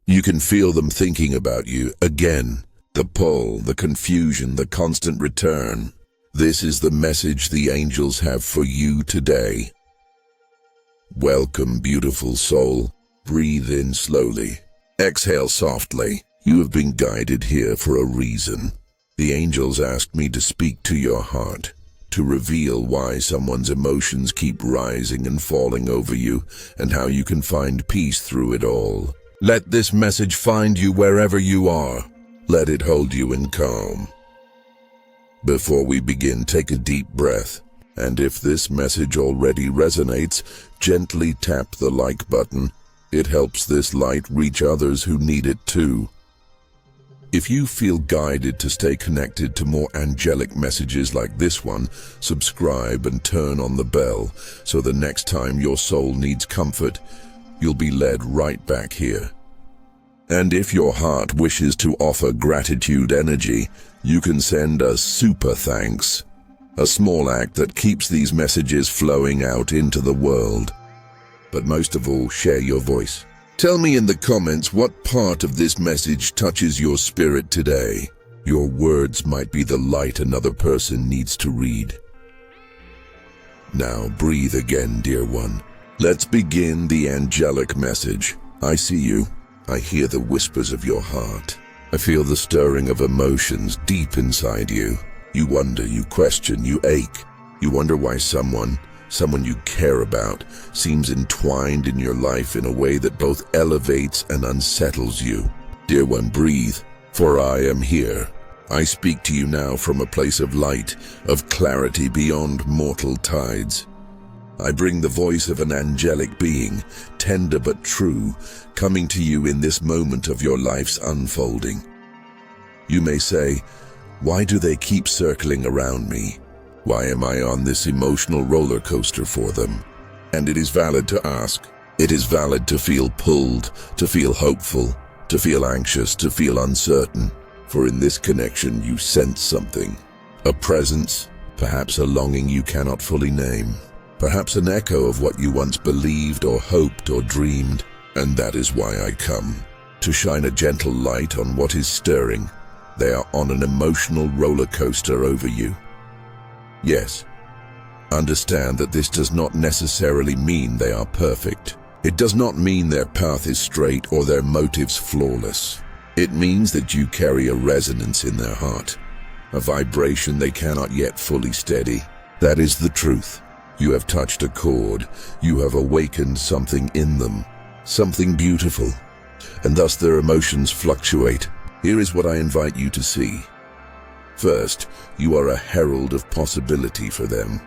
You can feel them thinking about you again. The pull, the confusion, the constant return. This is the message the angels have for you today. Welcome, beautiful soul. Breathe in slowly. Exhale softly. You have been guided here for a reason. The angels asked me to speak to your heart, to reveal why someone's emotions keep rising and falling over you, and how you can find peace through it all. Let this message find you wherever you are. Let it hold you in calm. Before we begin, take a deep breath, and if this message already resonates, gently tap the like button. It helps this light reach others who need it too. If you feel guided to stay connected to more angelic messages like this one, subscribe and turn on the bell, so the next time your soul needs comfort, you'll be led right back here. And if your heart wishes to offer gratitude energy, you can send a super thanks, a small act that keeps these messages flowing out into the world. But most of all, share your voice. Tell me in the comments what part of this message touches your spirit today. Your words might be the light another person needs to read. Now breathe again, dear one. Let's begin the angelic message. I see you. I hear the whispers of your heart. I feel the stirring of emotions deep inside you. You wonder, you question, you ache. You wonder why someone you care about, seems entwined in your life in a way that both elevates and unsettles you. Dear one, breathe, for I am here. I speak to you now from a place of light, of clarity beyond mortal tides. I bring the voice of an angelic being, tender but true, coming to you in this moment of your life's unfolding. You may say, why do they keep circling around me? Why am I on this emotional roller coaster for them? And it is valid to ask. It is valid to feel pulled, to feel hopeful, to feel anxious, to feel uncertain. For in this connection you sense something. A presence, perhaps a longing you cannot fully name. Perhaps an echo of what you once believed or hoped or dreamed. And that is why I come, to shine a gentle light on what is stirring. They are on an emotional roller coaster over you. Yes, understand that this does not necessarily mean they are perfect. It does not mean their path is straight or their motives flawless. It means that you carry a resonance in their heart, a vibration they cannot yet fully steady. That is the truth. You have touched a chord. You have awakened something in them, something beautiful, and thus their emotions fluctuate. Here is what I invite you to see. First, you are a herald of possibility for them.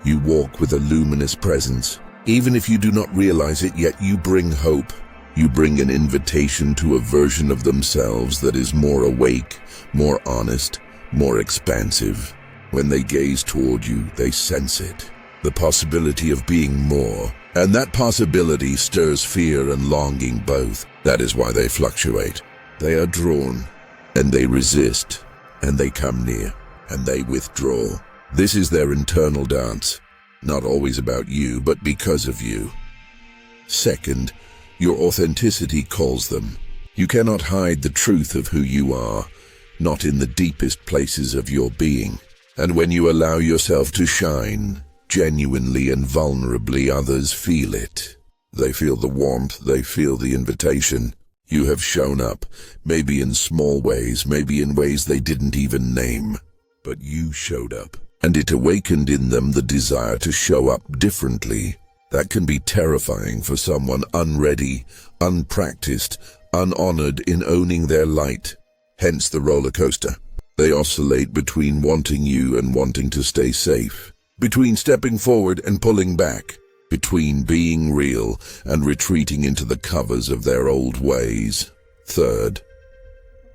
You walk with a luminous presence. Even if you do not realize it yet, you bring hope. You bring an invitation to a version of themselves that is more awake, more honest, more expansive. When they gaze toward you, they sense it. The possibility of being more. And that possibility stirs fear and longing both. That is why they fluctuate. They are drawn, and they resist. And they come near, and they withdraw. This is their internal dance, not always about you, but because of you. Second, your authenticity calls them. You cannot hide the truth of who you are, not in the deepest places of your being. And when you allow yourself to shine, genuinely and vulnerably, others feel it. They feel the warmth, they feel the invitation. You have shown up, maybe in small ways, maybe in ways they didn't even name. But you showed up, and it awakened in them the desire to show up differently. That can be terrifying for someone unready, unpracticed, unhonored in owning their light. Hence the roller coaster. They oscillate between wanting you and wanting to stay safe, between stepping forward and pulling back, between being real and retreating into the covers of their old ways. Third,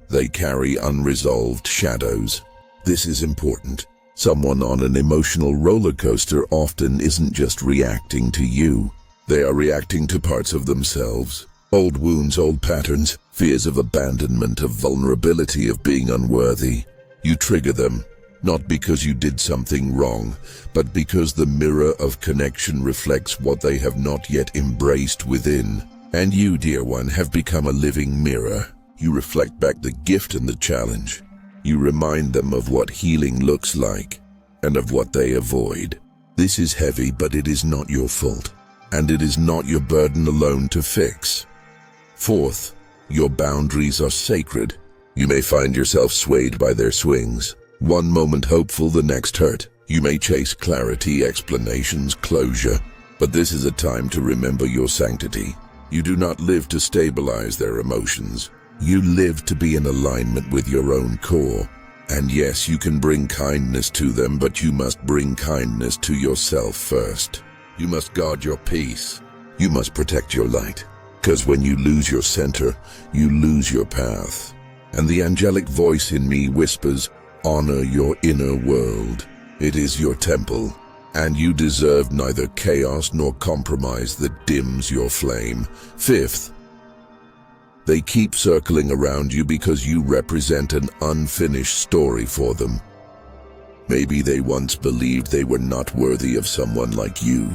they carry unresolved shadows. This is important. Someone on an emotional roller coaster often isn't just reacting to you. They are reacting to parts of themselves. Old wounds, old patterns, fears of abandonment, of vulnerability, of being unworthy. You trigger them, not because you did something wrong, but because the mirror of connection reflects what they have not yet embraced within. And you, dear one, have become a living mirror. You reflect back the gift and the challenge. You remind them of what healing looks like and of what they avoid. This is heavy, but it is not your fault, and it is not your burden alone to fix. Fourth, your boundaries are sacred. You may find yourself swayed by their swings. One moment hopeful, the next hurt. You may chase clarity, explanations, closure, but this is a time to remember your sanctity. You do not live to stabilize their emotions. You live to be in alignment with your own core. And yes, you can bring kindness to them, but you must bring kindness to yourself first. You must guard your peace. You must protect your light. Because when you lose your center, you lose your path. And the angelic voice in me whispers, honor your inner world. It is your temple, and you deserve neither chaos nor compromise that dims your flame. Fifth, they keep circling around you because you represent an unfinished story for them. Maybe they once believed they were not worthy of someone like you.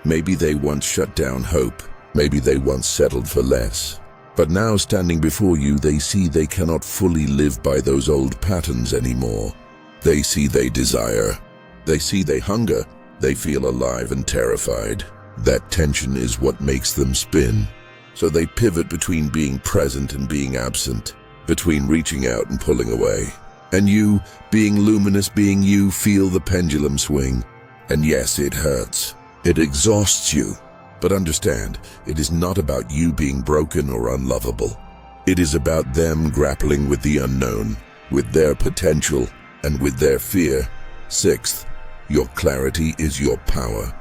Maybe they once shut down hope. Maybe they once settled for less. But now, standing before you, they see they cannot fully live by those old patterns anymore. They see they desire. They see they hunger. They feel alive and terrified. That tension is what makes them spin. So they pivot between being present and being absent, between reaching out and pulling away. And you, being luminous, being you, feel the pendulum swing. And yes, it hurts. It exhausts you. But understand, it is not about you being broken or unlovable. It is about them grappling with the unknown, with their potential, and with their fear. Sixth, your clarity is your power.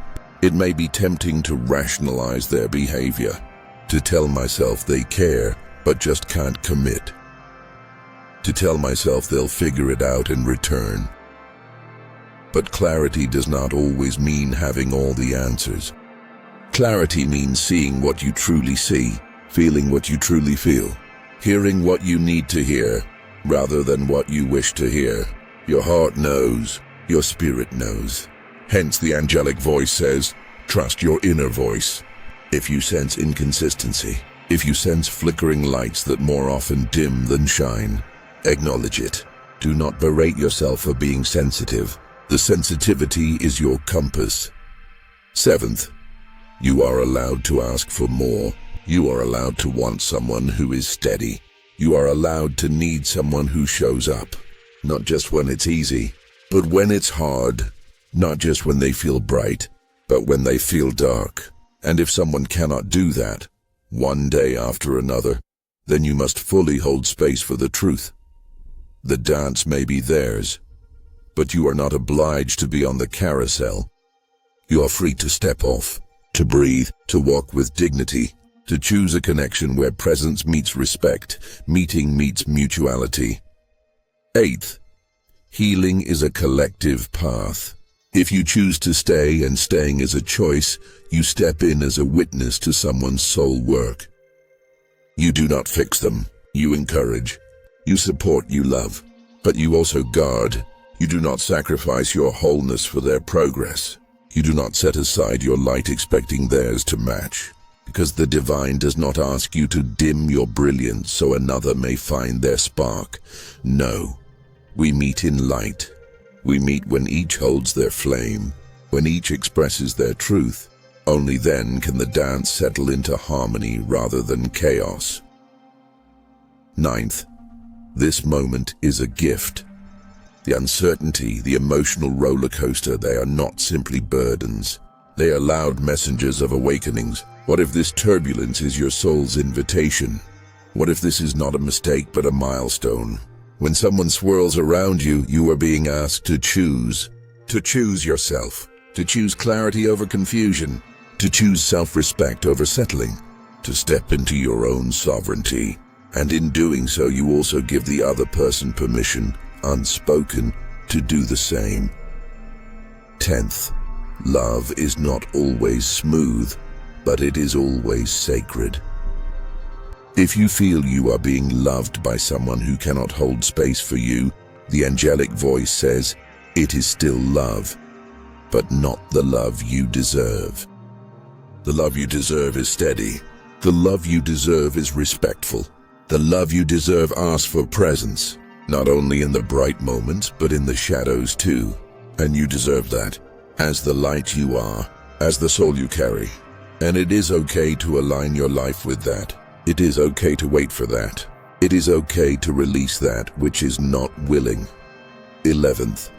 It may be tempting to rationalize their behavior, to tell myself they care, but just can't commit. To tell myself they'll figure it out in return. But clarity does not always mean having all the answers. Clarity means seeing what you truly see, feeling what you truly feel, hearing what you need to hear, rather than what you wish to hear. Your heart knows, your spirit knows. Hence the angelic voice says, trust your inner voice. If you sense inconsistency, if you sense flickering lights that more often dim than shine, acknowledge it. Do not berate yourself for being sensitive. The sensitivity is your compass. Seventh, you are allowed to ask for more. You are allowed to want someone who is steady. You are allowed to need someone who shows up. Not just when it's easy, but when it's hard. Not just when they feel bright, but when they feel dark. And if someone cannot do that, one day after another, then you must fully hold space for the truth. The dance may be theirs, but you are not obliged to be on the carousel. You are free to step off, to breathe, to walk with dignity, to choose a connection where presence meets respect, meeting meets mutuality. Eighth, healing is a collective path. If you choose to stay, and staying is a choice, you step in as a witness to someone's soul work. You do not fix them, you encourage. You support, you love, but you also guard. You do not sacrifice your wholeness for their progress. You do not set aside your light expecting theirs to match, because the divine does not ask you to dim your brilliance so another may find their spark. No, we meet in light. We meet when each holds their flame, when each expresses their truth. Only then can the dance settle into harmony rather than chaos. Ninth, this moment is a gift. The uncertainty, the emotional roller coaster, they are not simply burdens. They are loud messengers of awakenings. What if this turbulence is your soul's invitation? What if this is not a mistake but a milestone? When someone swirls around you, you are being asked to choose yourself, to choose clarity over confusion, to choose self-respect over settling, to step into your own sovereignty. And in doing so, you also give the other person permission, unspoken, to do the same. 10th, love is not always smooth, but it is always sacred. If you feel you are being loved by someone who cannot hold space for you, the angelic voice says, it is still love, but not the love you deserve. The love you deserve is steady, The love you deserve is respectful. The love you deserve asks for presence, not only in the bright moments, but in the shadows too. And you deserve that, as the light you are, as the soul you carry. And it is okay to align your life with that. It is okay to wait for that. It is okay to release that which is not willing. 11th,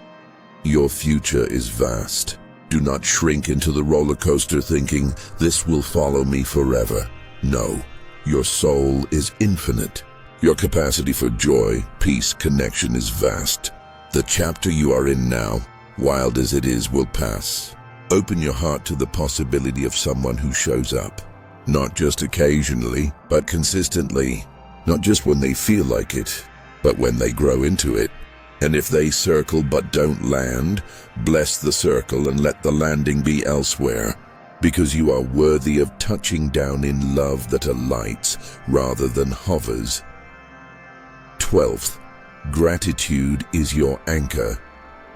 your future is vast. Do not shrink into the roller coaster thinking, this will follow me forever. No, your soul is infinite. Your capacity for joy, peace, connection is vast. The chapter you are in now, wild as it is, will pass. Open your heart to the possibility of someone who shows up. Not just occasionally, but consistently. Not just when they feel like it, but when they grow into it. And if they circle but don't land, bless the circle and let the landing be elsewhere, because you are worthy of touching down in love that alights rather than hovers. 12th, gratitude is your anchor.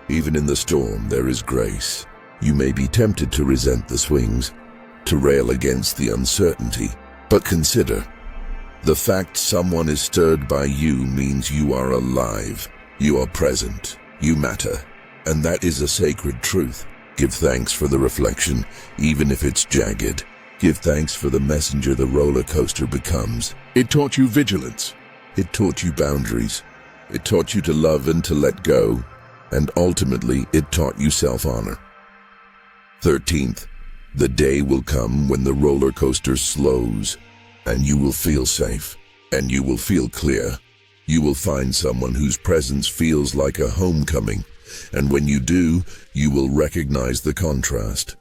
Even in the storm, there is grace. You may be tempted to resent the swings, to rail against the uncertainty, but consider, the fact someone is stirred by you means you are alive, you are present, you matter, and that is a sacred truth. Give thanks for the reflection, even if it's jagged. Give thanks for the messenger the roller coaster becomes. It taught you vigilance. It taught you boundaries. It taught you to love and to let go. And ultimately, it taught you self-honor. 13th, the day will come when the roller coaster slows, and you will feel safe, and you will feel clear. You will find someone whose presence feels like a homecoming, and when you do, you will recognize the contrast.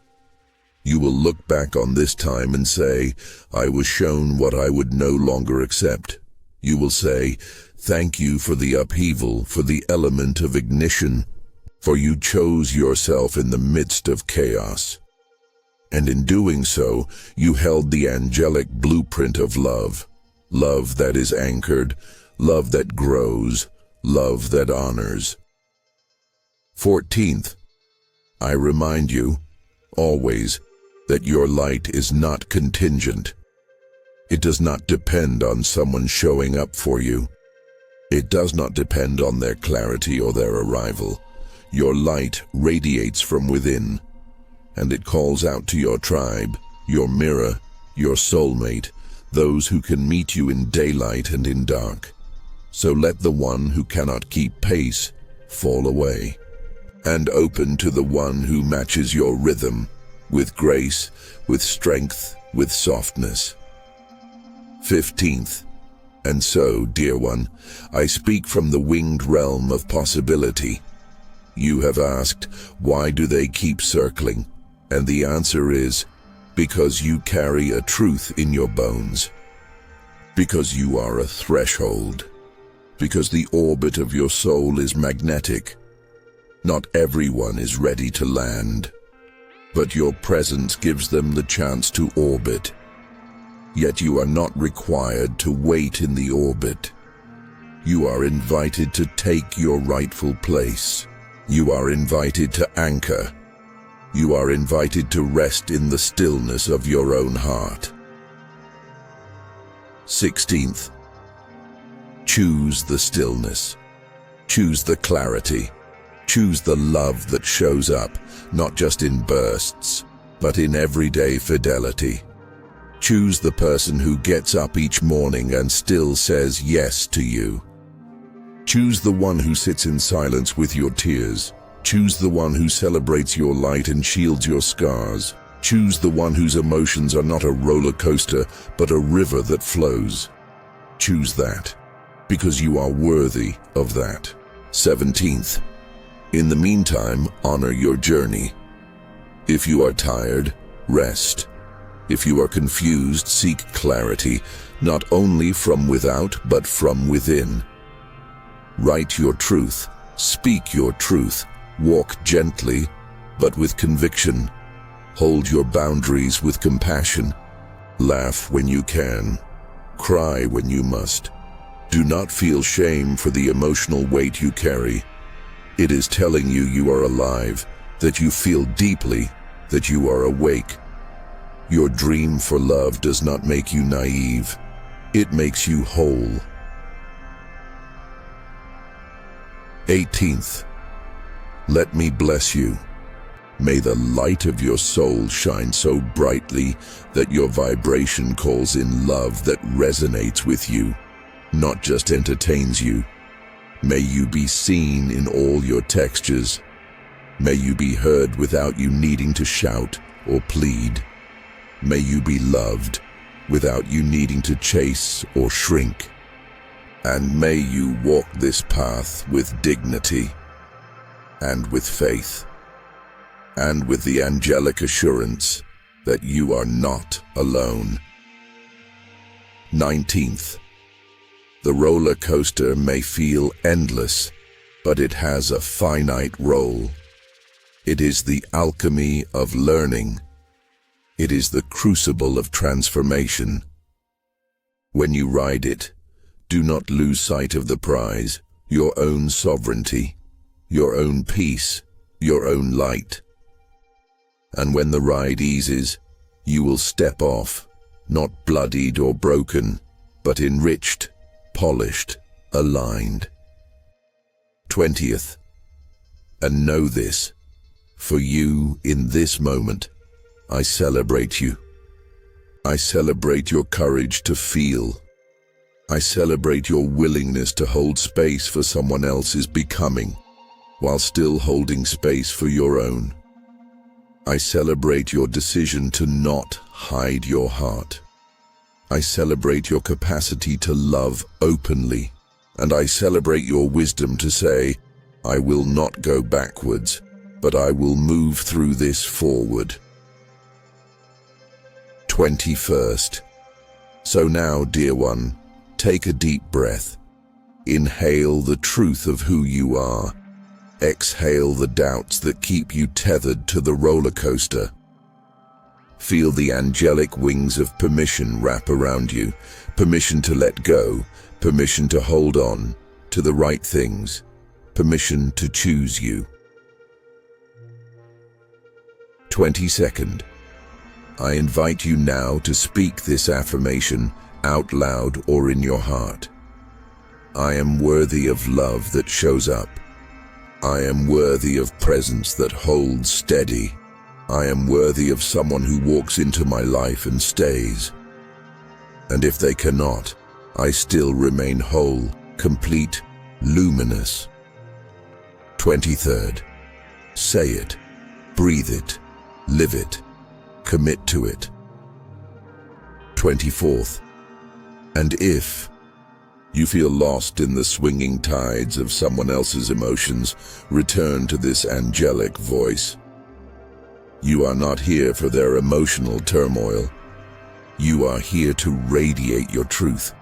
You will look back on this time and say, I was shown what I would no longer accept. You will say, thank you for the upheaval, for the element of ignition, for you chose yourself in the midst of chaos. And in doing so, you held the angelic blueprint of love. Love that is anchored, love that grows, love that honors. 14th, I remind you, always, that your light is not contingent. It does not depend on someone showing up for you. It does not depend on their clarity or their arrival. Your light radiates from within, and it calls out to your tribe, your mirror, your soulmate, those who can meet you in daylight and in dark. So let the one who cannot keep pace fall away, and open to the one who matches your rhythm, with grace, with strength, with softness. 15th, and so, dear one, I speak from the winged realm of possibility. You have asked, why do they keep circling? And the answer is, because you carry a truth in your bones. Because you are a threshold. Because the orbit of your soul is magnetic. Not everyone is ready to land, but your presence gives them the chance to orbit. Yet you are not required to wait in the orbit. You are invited to take your rightful place. You are invited to anchor. You are invited to rest in the stillness of your own heart. 16th, choose the stillness. Choose the clarity. Choose the love that shows up, not just in bursts, but in everyday fidelity. Choose the person who gets up each morning and still says yes to you. Choose the one who sits in silence with your tears. Choose the one who celebrates your light and shields your scars. Choose the one whose emotions are not a roller coaster, but a river that flows. Choose that, because you are worthy of that. 17th, in the meantime, honor your journey. If you are tired, rest. If you are confused, seek clarity, not only from without, but from within. Write your truth, speak your truth, walk gently, but with conviction. Hold your boundaries with compassion. Laugh when you can. Cry when you must. Do not feel shame for the emotional weight you carry. It is telling you you are alive, that you feel deeply, that you are awake. Your dream for love does not make you naive. It makes you whole. 18th, let me bless you. May the light of your soul shine so brightly that your vibration calls in love that resonates with you, not just entertains you. May you be seen in all your textures. May you be heard without you needing to shout or plead. May you be loved without you needing to chase or shrink. And may you walk this path with dignity and with faith and with the angelic assurance that you are not alone. 19th, the roller coaster may feel endless, but it has a finite role. It is the alchemy of learning. It is the crucible of transformation. When you ride it, do not lose sight of the prize, your own sovereignty, your own peace, your own light. And when the ride eases, you will step off, not bloodied or broken, but enriched, polished, aligned. 20th, and know this, for you in this moment, I celebrate you. I celebrate your courage to feel. I celebrate your willingness to hold space for someone else's becoming, while still holding space for your own. I celebrate your decision to not hide your heart. I celebrate your capacity to love openly, and I celebrate your wisdom to say, I will not go backwards, but I will move through this forward. 21st. So now, dear one, take a deep breath. Inhale the truth of who you are. Exhale the doubts that keep you tethered to the roller coaster. Feel the angelic wings of permission wrap around you. Permission to let go. Permission to hold on to the right things. Permission to choose you. 22nd. I invite you now to speak this affirmation out loud or in your heart. I am worthy of love that shows up. I am worthy of presence that holds steady. I am worthy of someone who walks into my life and stays. And if they cannot, I still remain whole, complete, luminous. 23rd. Say it, breathe it, live it, commit to it. 24th. And if you feel lost in the swinging tides of someone else's emotions, return to this angelic voice. You are not here for their emotional turmoil. You are here to radiate your truth.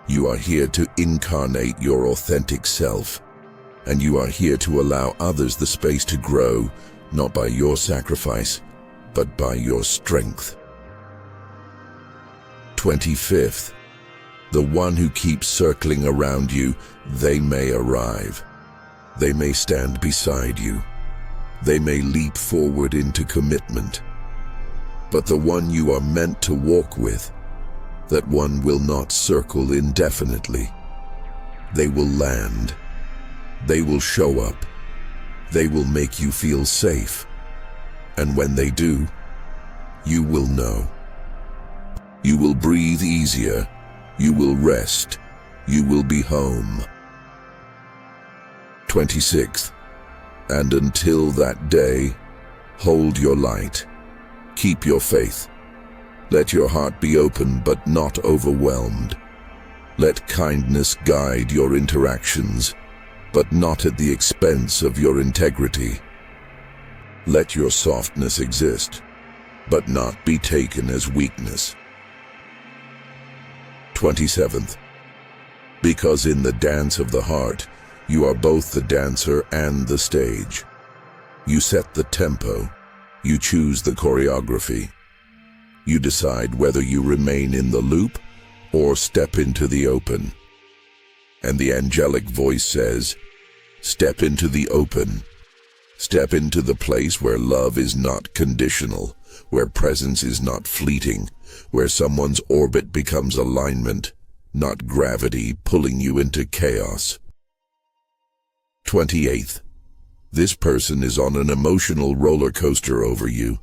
You are here to incarnate your authentic self. And you are here to allow others the space to grow, not by your sacrifice, but by your strength. 25th. The one who keeps circling around you, they may arrive. They may stand beside you. They may leap forward into commitment. But the one you are meant to walk with, that one will not circle indefinitely. They will land. They will show up. They will make you feel safe. And when they do, you will know. You will breathe easier. You will rest. You will be home. 26th. And until that day, hold your light. Keep your faith. Let your heart be open but not overwhelmed. Let kindness guide your interactions, but not at the expense of your integrity. Let your softness exist, but not be taken as weakness. 27th. Because in the dance of the heart, you are both the dancer and the stage. You set the tempo. You choose the choreography. You decide whether you remain in the loop or step into the open. And the angelic voice says, step into the open. Step into the place where love is not conditional, where presence is not fleeting, where someone's orbit becomes alignment, not gravity pulling you into chaos. 28th. This person is on an emotional roller coaster over you.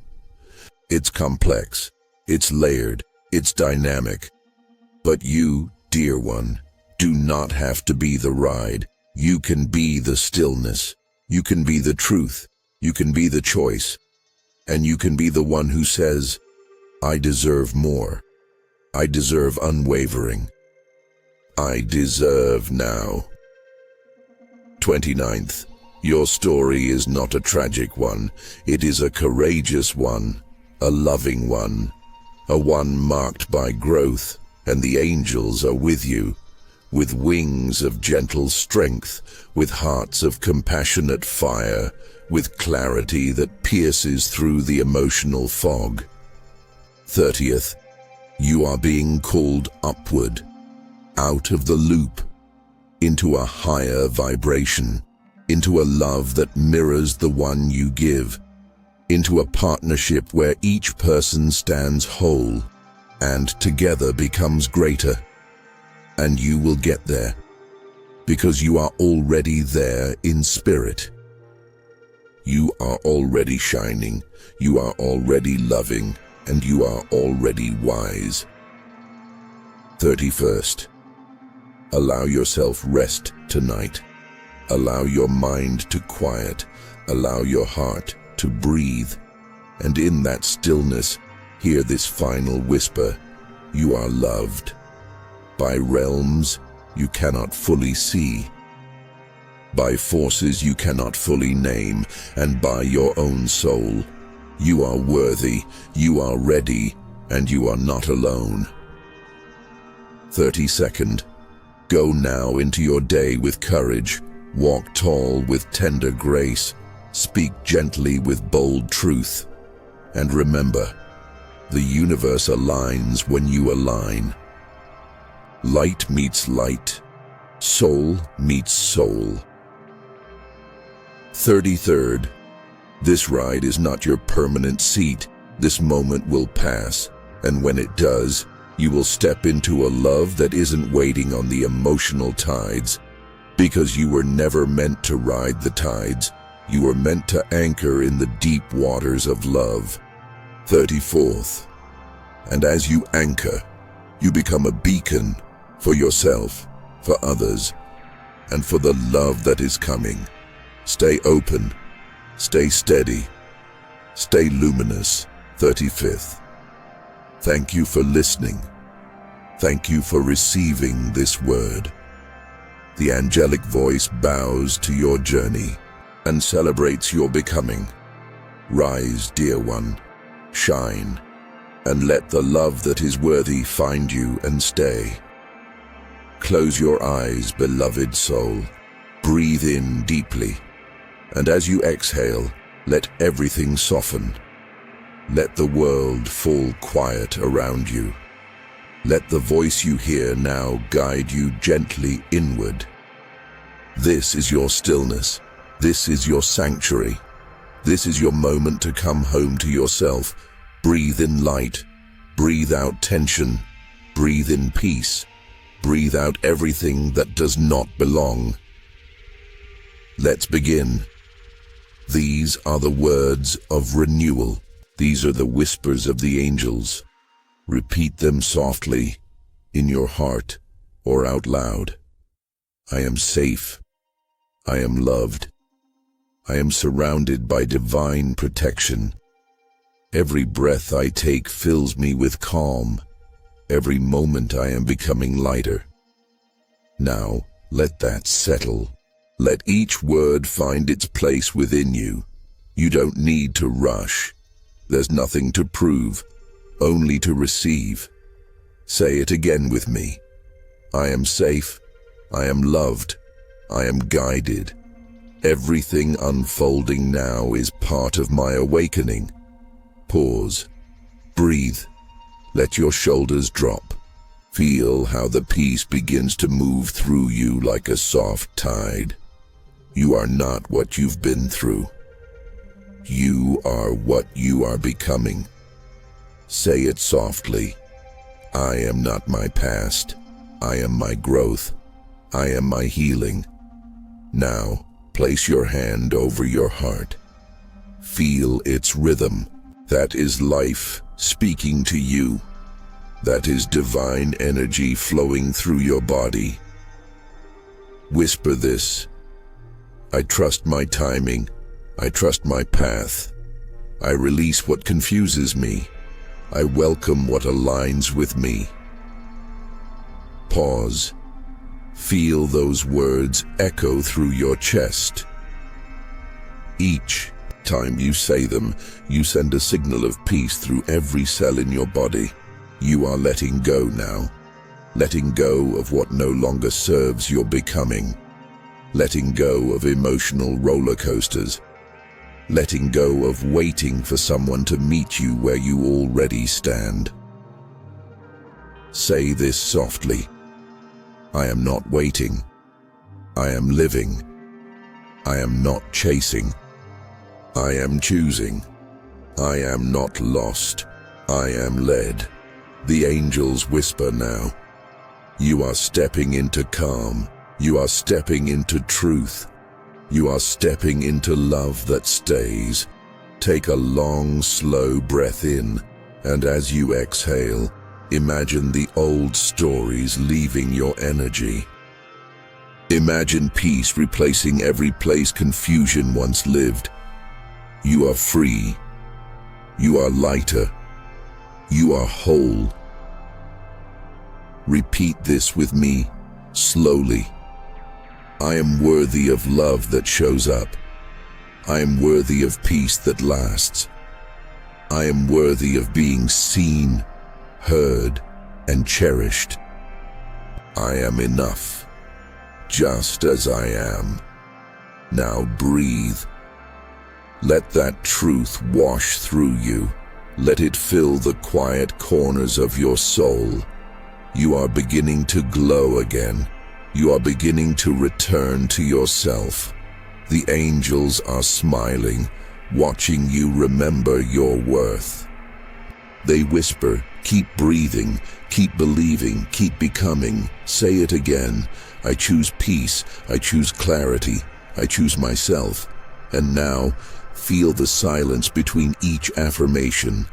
It's complex, it's layered, it's dynamic. But you, dear one, do not have to be the ride. You can be the stillness. You can be the truth. You can be the choice. And you can be the one who says, I deserve more. I deserve unwavering. I deserve now. 29th. Your story is not a tragic one. It is a courageous one, a loving one, a one marked by growth, and the angels are with you, with wings of gentle strength, with hearts of compassionate fire, with clarity that pierces through the emotional fog. 30th. You are being called upward, out of the loop, into a higher vibration, into a love that mirrors the one you give, into a partnership where each person stands whole and together becomes greater. And you will get there, because you are already there in spirit. You are already shining, you are already loving, and you are already wise. 31st. Allow yourself rest tonight. Allow your mind to quiet. Allow your heart to breathe. And in that stillness, hear this final whisper. You are loved. By realms you cannot fully see. By forces you cannot fully name. And by your own soul. You are worthy, you are ready, and you are not alone. 32nd. Go now into your day with courage. Walk tall with tender grace. Speak gently with bold truth. And remember, the universe aligns when you align. Light meets light. Soul meets soul. 33rd. This ride is not your permanent seat. This moment will pass, and when it does, you will step into a love that isn't waiting on the emotional tides, because you were never meant to ride the tides. You were meant to anchor in the deep waters of love. 34th. And as you anchor, you become a beacon for yourself, for others, and for the love that is coming. Stay open, stay steady, stay luminous. 35th. Thank you for listening. Thank you for receiving this word. The angelic voice bows to your journey and celebrates your becoming. Rise, dear one, shine, and let the love that is worthy find you and stay. Close your eyes, beloved soul. Breathe in deeply, and as you exhale, let everything soften. Let the world fall quiet around you. Let the voice you hear now guide you gently inward. This is your stillness. This is your sanctuary. This is your moment to come home to yourself. Breathe in light. Breathe out tension. Breathe in peace. Breathe out everything that does not belong. Let's begin. These are the words of renewal. These are the whispers of the angels. Repeat them softly, in your heart or out loud. I am safe. I am loved. I am surrounded by divine protection. Every breath I take fills me with calm. Every moment I am becoming lighter. Now, let that settle. Let each word find its place within you. You don't need to rush. There's nothing to prove, only to receive. Say it again with me. I am safe. I am loved. I am guided. Everything unfolding now is part of my awakening. Pause. Breathe. Let your shoulders drop. Feel how the peace begins to move through you like a soft tide. You are not what you've been through. You are what you are becoming. Say it softly. I am not my past. I am my growth. I am my healing. Now, place your hand over your heart. Feel its rhythm. That is life speaking to you. That is divine energy flowing through your body. Whisper this. I trust my timing. I trust my path. I release what confuses me. I welcome what aligns with me. Pause. Feel those words echo through your chest. Each time you say them, you send a signal of peace through every cell in your body. You are letting go now. Letting go of what no longer serves your becoming. Letting go of emotional roller coasters. Letting go of waiting for someone to meet you where you already stand. Say this softly. I am not waiting. I am living. I am not chasing. I am choosing. I am not lost. I am led. The angels whisper now. You are stepping into calm. You are stepping into truth. You are stepping into love that stays. Take a long, slow breath in, and as you exhale, imagine the old stories leaving your energy. Imagine peace replacing every place confusion once lived. You are free. You are lighter. You are whole. Repeat this with me, slowly. I am worthy of love that shows up. I am worthy of peace that lasts. I am worthy of being seen, heard, and cherished. I am enough, just as I am. Now breathe. Let that truth wash through you. Let it fill the quiet corners of your soul. You are beginning to glow again. You are beginning to return to yourself. The angels are smiling, watching you remember your worth. They whisper, keep breathing, keep believing, keep becoming. Say it again. I choose peace. I choose clarity. I choose myself. And now, feel the silence between each affirmation.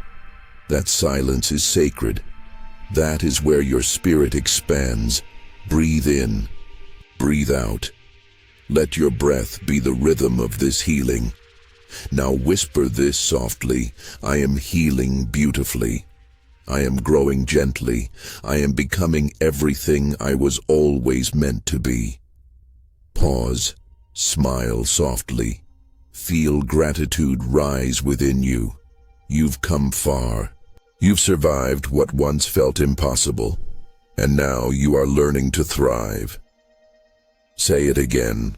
That silence is sacred. That is where your spirit expands. Breathe in. Breathe out. Let your breath be the rhythm of this healing. Now whisper this softly. I am healing beautifully. I am growing gently. I am becoming everything I was always meant to be. Pause. Smile softly. Feel gratitude rise within you. You've come far. You've survived what once felt impossible. And now you are learning to thrive. Say it again.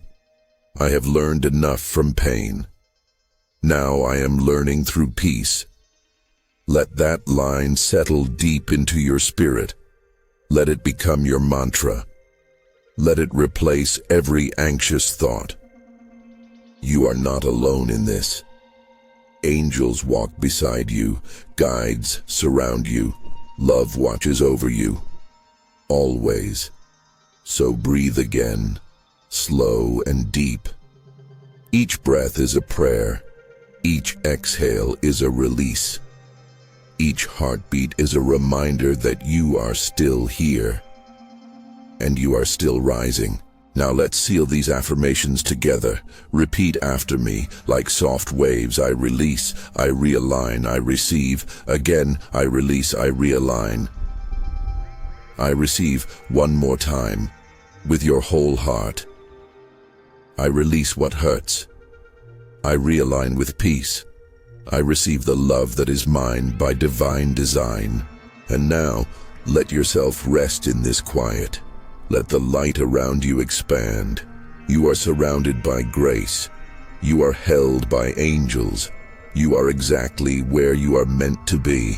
I have learned enough from pain. Now I am learning through peace. Let that line settle deep into your spirit. Let it become your mantra. Let it replace every anxious thought. You are not alone in this. Angels walk beside you. Guides surround you. Love watches over you. Always. So breathe again, slow and deep. Each breath is a prayer. Each exhale is a release. Each heartbeat is a reminder that you are still here. And you are still rising. Now let's seal these affirmations together. Repeat after me. Like soft waves, I release, I realign, I receive. Again, I release, I realign. I receive one more time, with your whole heart. I release what hurts. I realign with peace. I receive the love that is mine by divine design. And now, let yourself rest in this quiet. Let the light around you expand. You are surrounded by grace. You are held by angels. You are exactly where you are meant to be.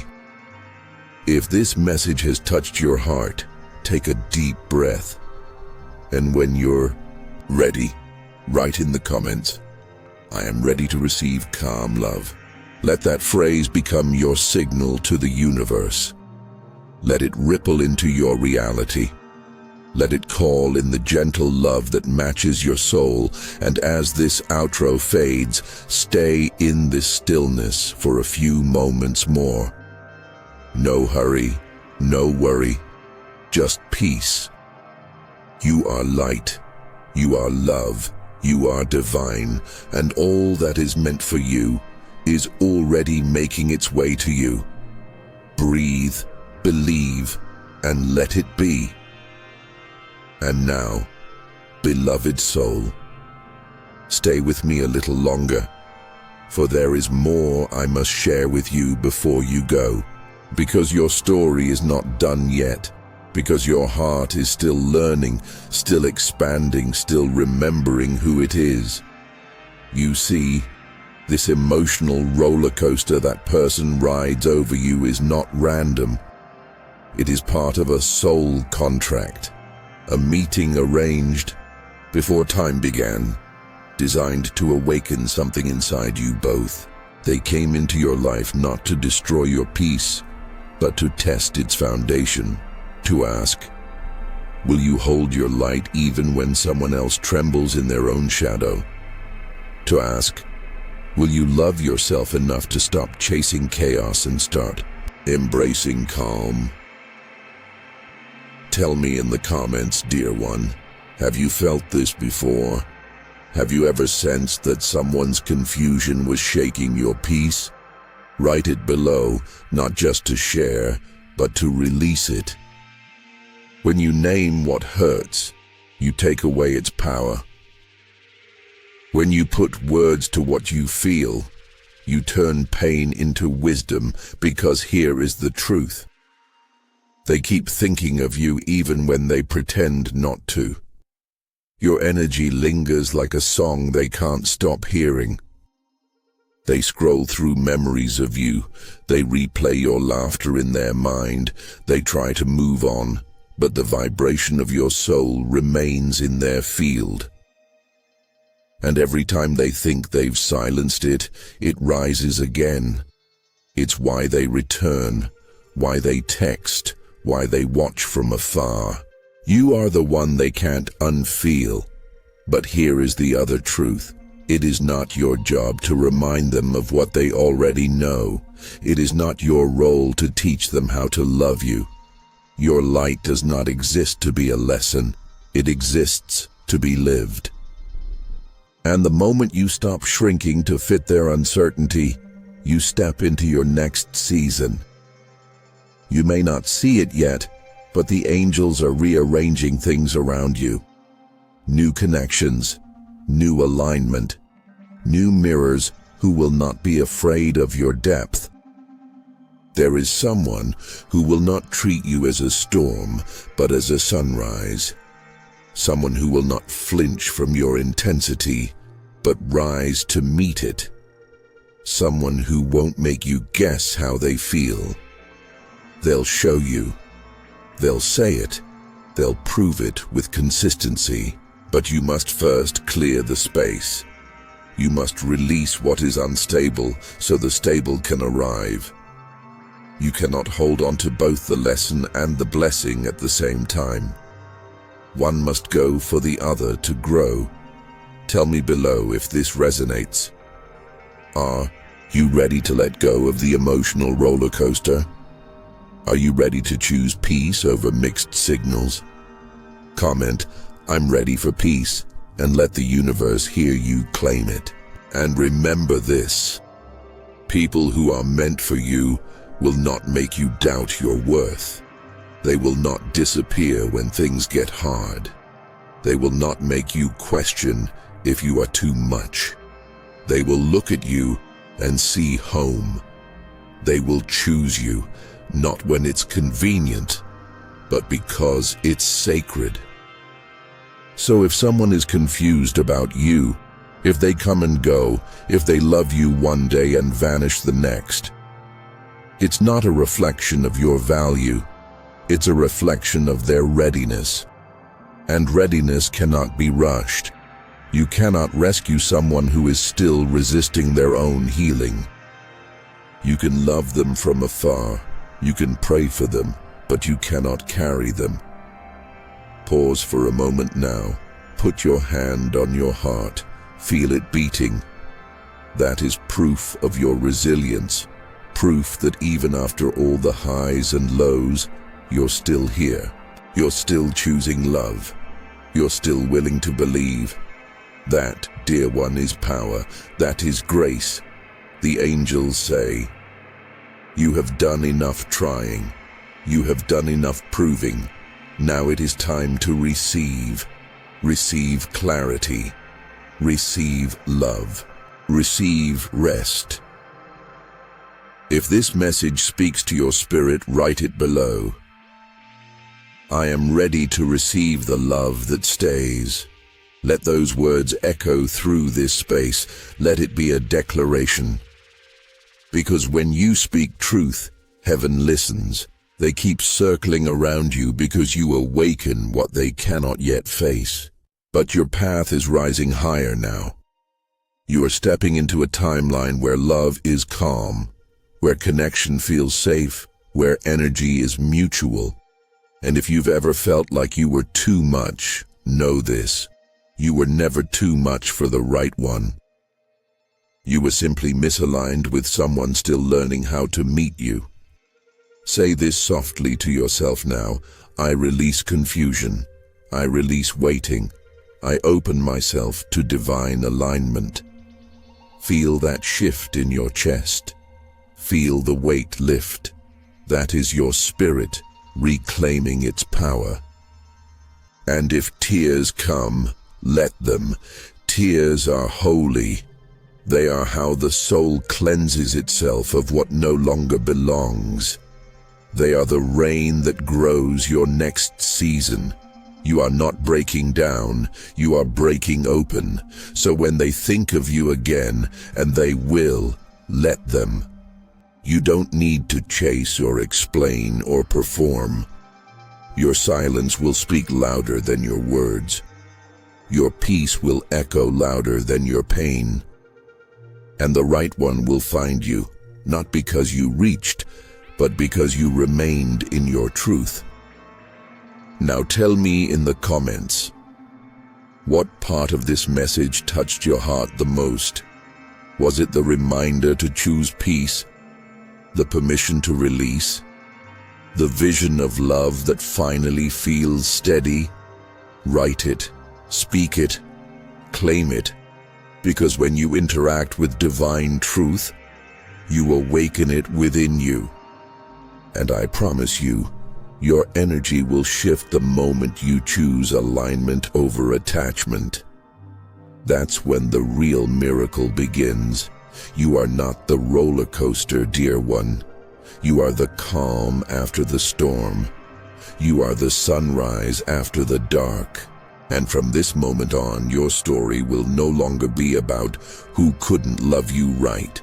If this message has touched your heart, take a deep breath. And when you're ready, write in the comments, I am ready to receive calm love. Let that phrase become your signal to the universe. Let it ripple into your reality. Let it call in the gentle love that matches your soul, and as this outro fades, stay in this stillness for a few moments more. No hurry, no worry, just peace. You are light, you are love, you are divine, and all that is meant for you is already making its way to you. Breathe, believe, and let it be. And now, beloved soul, stay with me a little longer, for there is more I must share with you before you go, because your story is not done yet, because your heart is still learning, still expanding, still remembering who it is. You see, this emotional roller coaster that person rides over you is not random. It is part of a soul contract. A meeting arranged before time began, designed to awaken something inside you both. They came into your life not to destroy your peace, but to test its foundation, to ask, will you hold your light even when someone else trembles in their own shadow? To ask, will you love yourself enough to stop chasing chaos and start embracing calm? Tell me in the comments, dear one, have you felt this before? Have you ever sensed that someone's confusion was shaking your peace? Write it below, not just to share, but to release it. When you name what hurts, you take away its power. When you put words to what you feel, you turn pain into wisdom, because here is the truth. They keep thinking of you even when they pretend not to. Your energy lingers like a song they can't stop hearing. They scroll through memories of you. They replay your laughter in their mind. They try to move on, but the vibration of your soul remains in their field. And every time they think they've silenced it, it rises again. It's why they return, why they text, why they watch from afar. You are the one they can't unfeel. But here is the other truth. It is not your job to remind them of what they already know. It is not your role to teach them how to love you. Your light does not exist to be a lesson. It exists to be lived. And the moment you stop shrinking to fit their uncertainty, you step into your next season. You may not see it yet, but the angels are rearranging things around you. New connections, new alignment, new mirrors who will not be afraid of your depth. There is someone who will not treat you as a storm, but as a sunrise. Someone who will not flinch from your intensity, but rise to meet it. Someone who won't make you guess how they feel. They'll show you. They'll say it. They'll prove it with consistency. But you must first clear the space. You must release what is unstable so the stable can arrive. You cannot hold on to both the lesson and the blessing at the same time. One must go for the other to grow. Tell me below if this resonates. Are you ready to let go of the emotional roller coaster? Are you ready to choose peace over mixed signals? Comment, I'm ready for peace, and let the universe hear you claim it. And remember this, people who are meant for you will not make you doubt your worth. They will not disappear when things get hard. They will not make you question if you are too much. They will look at you and see home. They will choose you, not when it's convenient, but because it's sacred. So if someone is confused about you, if they come and go, if they love you one day and vanish the next, it's not a reflection of your value, it's a reflection of their readiness. And readiness cannot be rushed. You cannot rescue someone who is still resisting their own healing. You can love them from afar. You can pray for them, but you cannot carry them. Pause for a moment now. Put your hand on your heart. Feel it beating. That is proof of your resilience. Proof that even after all the highs and lows, you're still here. You're still choosing love. You're still willing to believe. That, dear one, is power. That is grace. The angels say, "You have done enough trying. You have done enough proving. Now it is time to receive. Receive clarity. Receive love. Receive rest." If this message speaks to your spirit, write it below. I am ready to receive the love that stays. Let those words echo through this space. Let it be a declaration. Because when you speak truth, heaven listens. They keep circling around you because you awaken what they cannot yet face. But your path is rising higher now. You are stepping into a timeline where love is calm, where connection feels safe, where energy is mutual. And if you've ever felt like you were too much, know this: you were never too much for the right one. You were simply misaligned with someone still learning how to meet you. Say this softly to yourself now: I release confusion. I release waiting. I open myself to divine alignment. Feel that shift in your chest. Feel the weight lift. That is your spirit reclaiming its power. And if tears come, let them. Tears are holy. They are how the soul cleanses itself of what no longer belongs. They are the rain that grows your next season. You are not breaking down, you are breaking open. So when they think of you again, and they will, let them. You don't need to chase or explain or perform. Your silence will speak louder than your words. Your peace will echo louder than your pain. And the right one will find you, not because you reached, but because you remained in your truth. Now tell me in the comments, what part of this message touched your heart the most? Was it the reminder to choose peace? The permission to release? The vision of love that finally feels steady? Write it, speak it, claim it, because when you interact with divine truth, you awaken it within you. And I promise you, your energy will shift the moment you choose alignment over attachment. That's when the real miracle begins. You are not the roller coaster, dear one. You are the calm after the storm. You are the sunrise after the dark. And from this moment on, your story will no longer be about who couldn't love you right.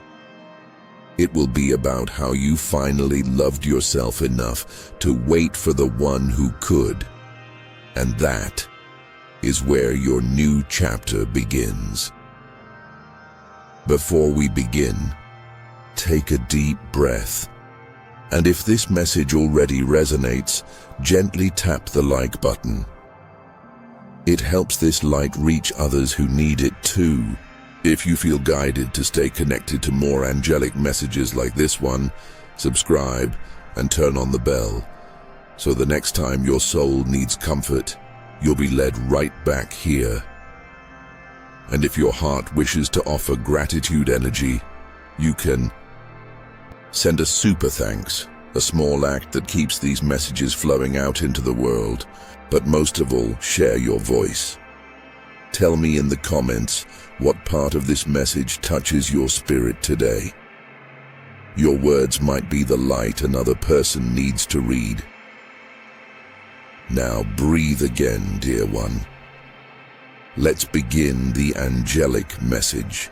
It will be about how you finally loved yourself enough to wait for the one who could. And that is where your new chapter begins. Before we begin, take a deep breath. And if this message already resonates, gently tap the like button. It helps this light reach others who need it too. If you feel guided to stay connected to more angelic messages like this one, subscribe and turn on the bell, so the next time your soul needs comfort, you'll be led right back here. And if your heart wishes to offer gratitude energy, you can send a super thanks, a small act that keeps these messages flowing out into the world. But most of all, share your voice. Tell me in the comments what part of this message touches your spirit today. Your words might be the light another person needs to read. Now breathe again, dear one. Let's begin the angelic message.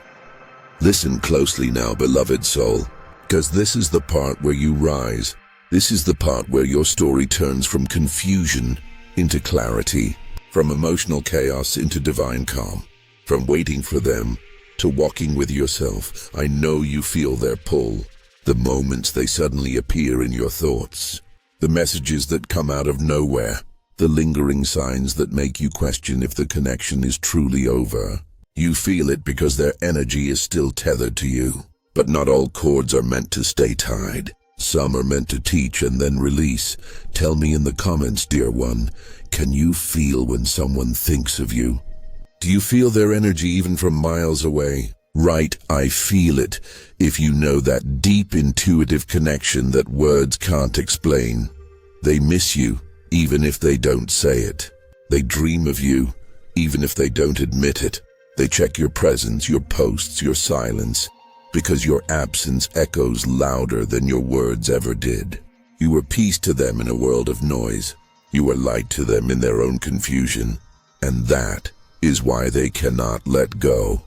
Listen closely now, beloved soul, because this is the part where you rise. This is the part where your story turns from confusion into clarity, from emotional chaos into divine calm, from waiting for them to walking with yourself. I know you feel their pull. the moments they suddenly appear in your thoughts, the messages that come out of nowhere, the lingering signs that make you question if the connection is truly over. You feel it because their energy is still tethered to you. But not all cords are meant to stay tied. Some are meant to teach and then release. Tell me in the comments, dear one, can you feel when someone thinks of you? Do you feel their energy even from miles away? Write, I feel it, if you know that deep intuitive connection that words can't explain. They miss you, even if they don't say it. They dream of you, even if they don't admit it. They check your presence, your posts, your silence, because your absence echoes louder than your words ever did. You were peace to them in a world of noise. You were light to them in their own confusion. And that is why they cannot let go.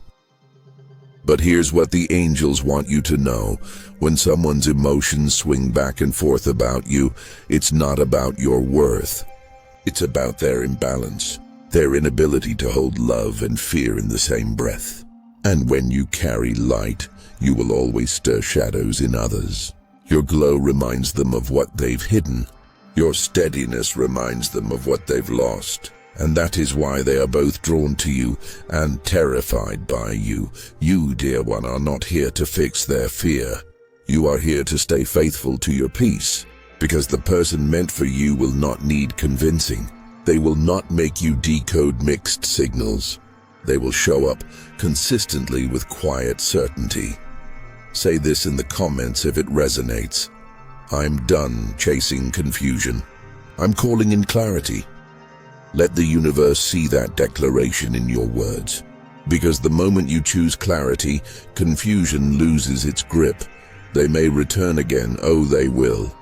But here's what the angels want you to know. When someone's emotions swing back and forth about you, it's not about your worth. It's about their imbalance, their inability to hold love and fear in the same breath. And when you carry light, you will always stir shadows in others. Your glow reminds them of what they've hidden. Your steadiness reminds them of what they've lost. And that is why they are both drawn to you and terrified by you. You, dear one, are not here to fix their fear. You are here to stay faithful to your peace, because the person meant for you will not need convincing. They will not make you decode mixed signals. They will show up consistently with quiet certainty. Say this in the comments if it resonates. I'm done chasing confusion. I'm calling in clarity. Let the universe see that declaration in your words. Because the moment you choose clarity, confusion loses its grip. They may return again, oh they will.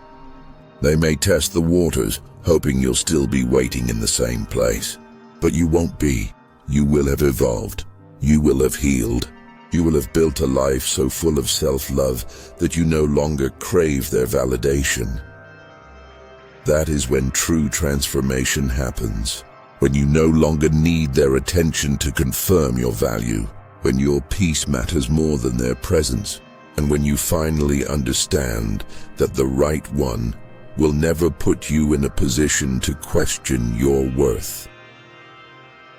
They may test the waters, hoping you'll still be waiting in the same place. But you won't be. You will have evolved. You will have healed. You will have built a life so full of self-love that you no longer crave their validation. That is when true transformation happens. When you no longer need their attention to confirm your value. When your peace matters more than their presence. And when you finally understand that the right one will never put you in a position to question your worth.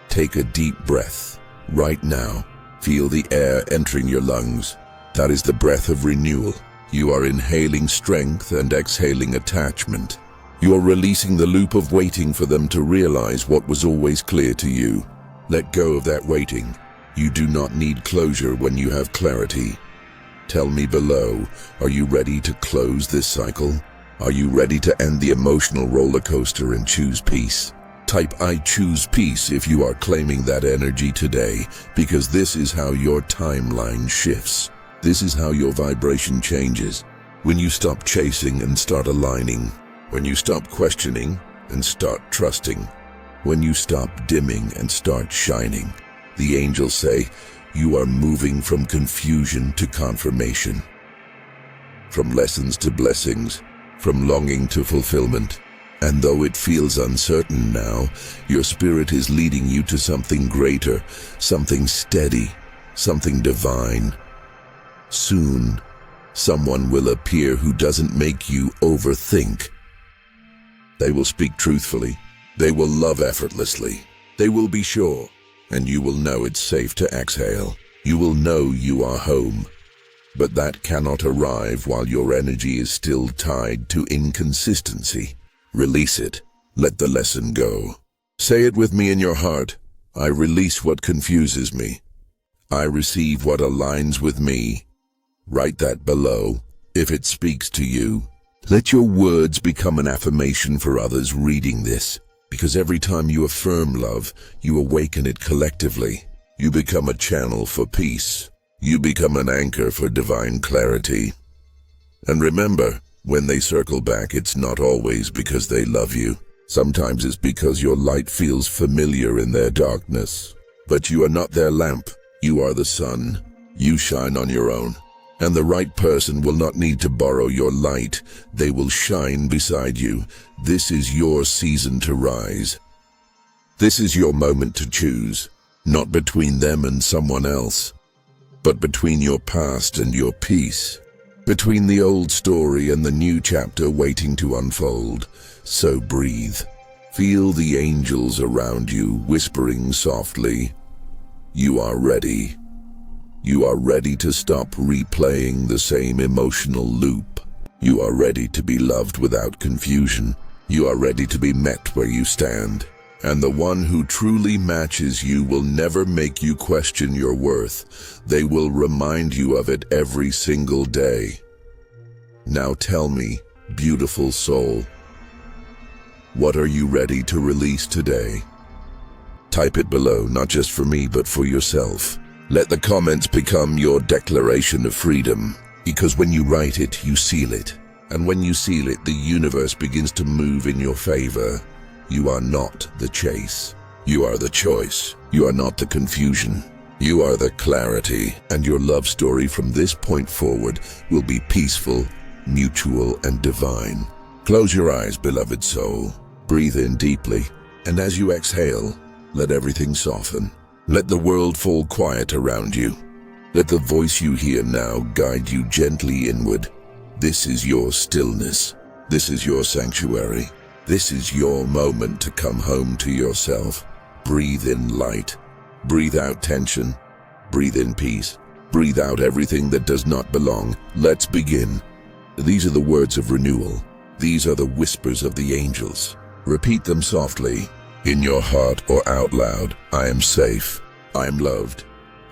Take a deep breath. Right now, feel the air entering your lungs. That is the breath of renewal. You are inhaling strength and exhaling attachment. You are releasing the loop of waiting for them to realize what was always clear to you. Let go of that waiting. You do not need closure when you have clarity. Tell me below, are you ready to close this cycle? Are you ready to end the emotional roller coaster and choose peace? Type I choose peace if you are claiming that energy today, because this is how your timeline shifts. This is how your vibration changes. When you stop chasing and start aligning. When you stop questioning and start trusting. When you stop dimming and start shining. The angels say, you are moving from confusion to confirmation. From lessons to blessings. From longing to fulfillment. And though it feels uncertain now, your spirit is leading you to something greater, something steady, something divine. Soon, someone will appear who doesn't make you overthink. They will speak truthfully. They will love effortlessly. They will be sure, and you will know it's safe to exhale. You will know you are home. But that cannot arrive while your energy is still tied to inconsistency. Release it. Let the lesson go. Say it with me in your heart. I release what confuses me. I receive what aligns with me. Write that below, if it speaks to you. Let your words become an affirmation for others reading this, because every time you affirm love, you awaken it collectively. You become a channel for peace. You become an anchor for divine clarity. And remember, when they circle back, it's not always because they love you. Sometimes it's because your light feels familiar in their darkness. But you are not their lamp. You are the sun. You shine on your own. And the right person will not need to borrow your light. They will shine beside you. This is your season to rise. This is your moment to choose, not between them and someone else, but between your past and your peace. between the old story and the new chapter waiting to unfold. So breathe. Feel the angels around you whispering softly. You are ready. You are ready to stop replaying the same emotional loop. You are ready to be loved without confusion. You are ready to be met where you stand. And the one who truly matches you will never make you question your worth. They will remind you of it every single day. Now tell me, beautiful soul, what are you ready to release today? Type it below, not just for me, but for yourself. Let the comments become your declaration of freedom, because when you write it, you seal it. And when you seal it, the universe begins to move in your favor. You are not the chase. You are the choice. You are not the confusion. You are the clarity. And your love story from this point forward will be peaceful, mutual, and divine. Close your eyes, beloved soul. Breathe in deeply. And as you exhale, let everything soften. Let the world fall quiet around you. Let the voice you hear now guide you gently inward. This is your stillness. This is your sanctuary. This is your moment to come home to yourself. Breathe in light. Breathe out tension. Breathe in peace. Breathe out everything that does not belong. Let's begin. These are the words of renewal. These are the whispers of the angels. Repeat them softly, in your heart or out loud. I am safe. I am loved.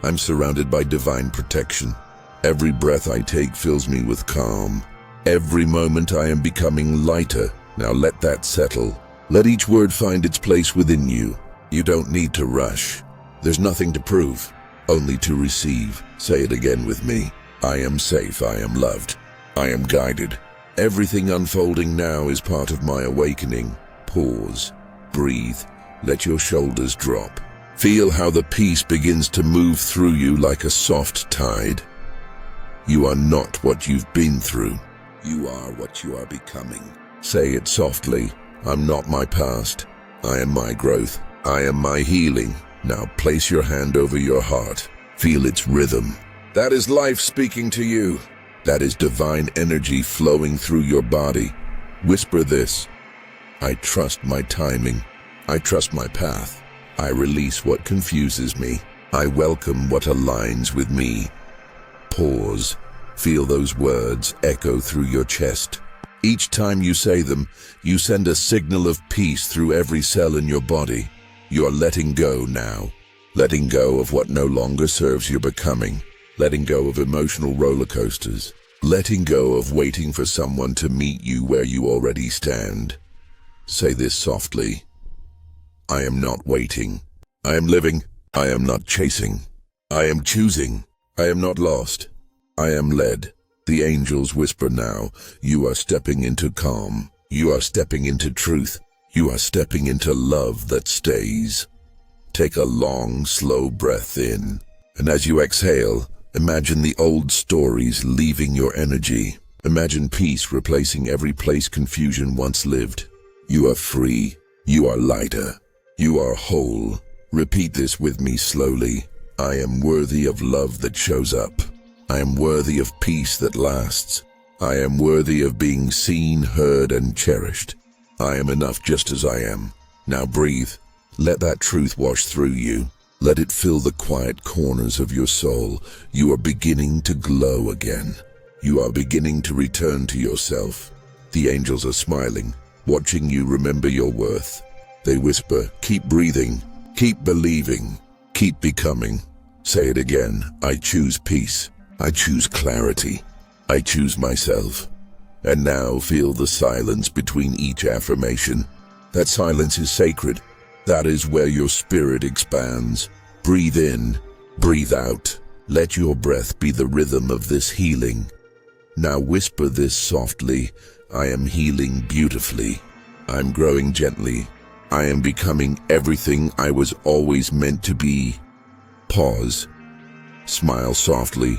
I'm surrounded by divine protection. Every breath I take fills me with calm. Every moment I am becoming lighter. Now let that settle. Let each word find its place within you. You don't need to rush. There's nothing to prove, only to receive. Say it again with me. I am safe. I am loved. I am guided. Everything unfolding now is part of my awakening. Pause. Breathe. Let your shoulders drop. Feel how the peace begins to move through you like a soft tide. You are not what you've been through. You are what you are becoming. Say it softly. I'm not my past. I am my growth. I am my healing. Now place your hand over your heart. Feel its rhythm. That is life speaking to you. That is divine energy flowing through your body. Whisper this. I trust my timing. I trust my path. I release what confuses me. I welcome what aligns with me. Pause. Feel those words echo through your chest. Each time you say them, you send a signal of peace through every cell in your body. You are letting go now. Letting go of what no longer serves your becoming. Letting go of emotional roller coasters. Letting go of waiting for someone to meet you where you already stand. Say this softly. I am not waiting. I am living. I am not chasing. I am choosing. I am not lost. I am led. The angels whisper now. You are stepping into calm. You are stepping into truth. You are stepping into love that stays. Take a long, slow breath in. And as you exhale, imagine the old stories leaving your energy. Imagine peace replacing every place confusion once lived. You are free. You are lighter. You are whole. Repeat this with me slowly. I am worthy of love that shows up. I am worthy of peace that lasts. I am worthy of being seen, heard, and cherished. I am enough just as I am. Now breathe. Let that truth wash through you. Let it fill the quiet corners of your soul. You are beginning to glow again. You are beginning to return to yourself. The angels are smiling, watching you remember your worth. They whisper, keep breathing, keep believing, keep becoming. Say it again. I choose peace. I choose clarity. I choose myself. And now feel the silence between each affirmation. That silence is sacred. That is where your spirit expands. Breathe in, breathe out. Let your breath be the rhythm of this healing. Now whisper this softly. I am healing beautifully. I'm growing gently. I am becoming everything I was always meant to be. Pause. Smile softly.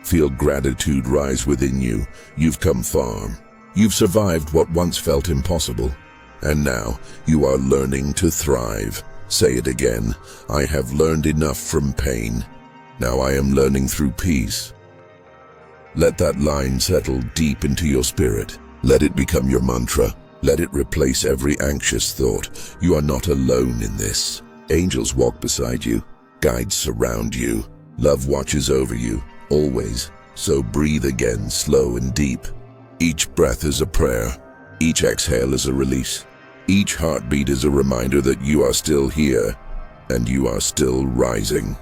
Feel gratitude rise within you. You've come far. You've survived what once felt impossible. And now you are learning to thrive. Say it again. I have learned enough from pain. Now I am learning through peace. Let that line settle deep into your spirit. Let it become your mantra. Let it replace every anxious thought. You are not alone in this. Angels walk beside you. Guides surround you. Love watches over you, always. So breathe again, slow and deep. Each breath is a prayer. Each exhale is a release. Each heartbeat is a reminder that you are still here, and you are still rising.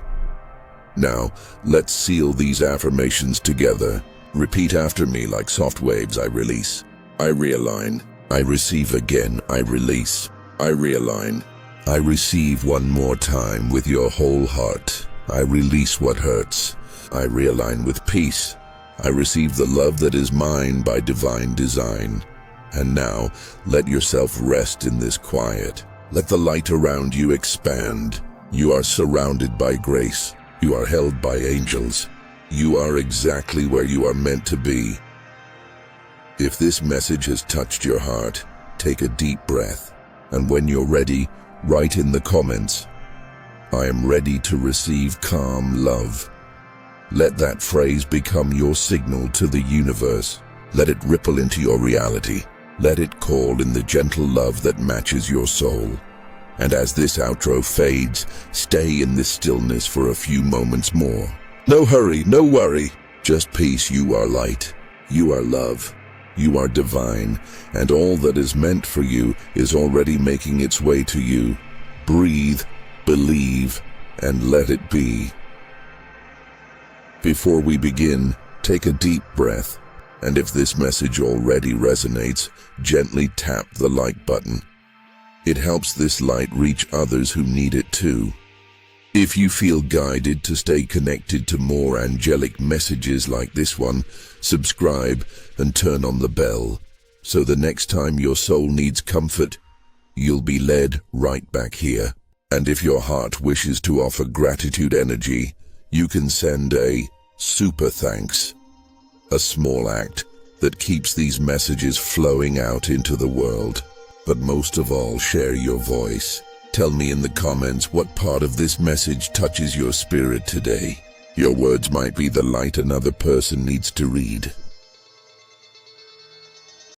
Now, let's seal these affirmations together. Repeat after me like soft waves. I release. I realign. I receive again. I release. I realign. I receive one more time with your whole heart. I release what hurts. I realign with peace. I receive the love that is mine by divine design. And now, let yourself rest in this quiet. Let the light around you expand. You are surrounded by grace. You are held by angels. You are exactly where you are meant to be. If this message has touched your heart, take a deep breath. And when you're ready, write in the comments, "I am ready to receive calm love." Let that phrase become your signal to the universe. Let it ripple into your reality. Let it call in the gentle love that matches your soul. And as this outro fades, stay in this stillness for a few moments more. No hurry, no worry, just peace. You are light. You are love. You are divine, and all that is meant for you is already making its way to you. Breathe, believe, and let it be. Before we begin, take a deep breath, and if this message already resonates, gently tap the like button. It helps this light reach others who need it too. If you feel guided to stay connected to more angelic messages like this one, subscribe and turn on the bell, so the next time your soul needs comfort, you'll be led right back here. And if your heart wishes to offer gratitude energy, you can send a super thanks, a small act that keeps these messages flowing out into the world. But most of all, share your voice. Tell me in the comments what part of this message touches your spirit today. Your words might be the light another person needs to read.